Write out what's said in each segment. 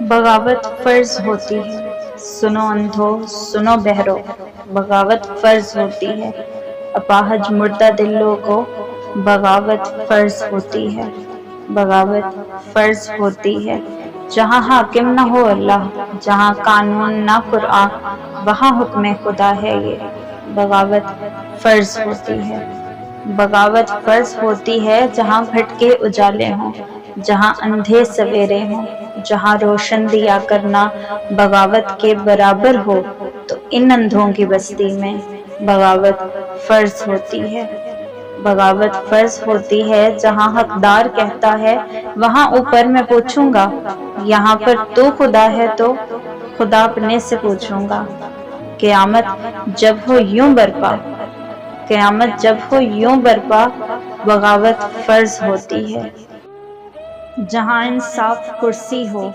بغاوت فرض ہوتی ہے، سنو اندھو سنو بہرو، بغاوت فرض ہوتی ہے، اپاہج مردہ دلوں کو بغاوت فرض ہوتی ہے، بغاوت فرض ہوتی ہے۔ جہاں حاکم نہ ہو اللہ، جہاں قانون نہ قرآن، وہاں حکم خدا ہے یہ، بغاوت فرض ہوتی ہے۔ بغاوت فرض ہوتی ہے جہاں بھٹکے اجالے ہوں، جہاں اندھے سویرے ہوں، جہاں روشن دیا کرنا بغاوت کے برابر ہو، تو ان اندھوں کی بستی میں بغاوت فرض ہوتی ہے۔ بغاوت فرض ہوتی ہے جہاں حقدار کہتا ہے وہاں اوپر میں پوچھوں گا، یہاں پر تو خدا ہے تو خدا اپنے سے پوچھوں گا۔ قیامت جب ہو یوں برپا، قیامت جب ہو یوں برپا، بغاوت فرض ہوتی ہے۔ جہاں انصاف کرسی ہو،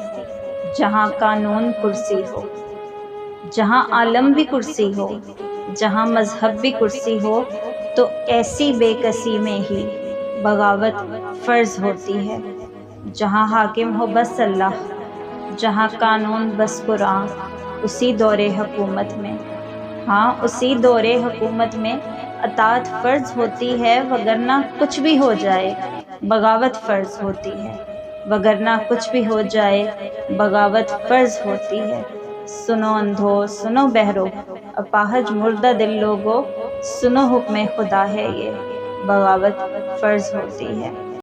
جہاں قانون کرسی ہو، جہاں عالم بھی کرسی ہو، جہاں مذہب بھی کرسی ہو، تو ایسی بے کسی میں ہی بغاوت فرض ہوتی ہے۔ جہاں حاکم ہو بس اللہ، جہاں قانون بس قرآن، اسی دور حکومت میں، ہاں اسی دور حکومت میں اطاعت فرض ہوتی ہے، وگرنہ کچھ بھی ہو جائے بغاوت فرض ہوتی ہے، وگرنہ کچھ بھی ہو جائے بغاوت فرض ہوتی ہے۔ سنو اندھو سنو بہرو، اپاہج مردہ دل لوگو، سنو حکم خدا ہے یہ، بغاوت فرض ہوتی ہے۔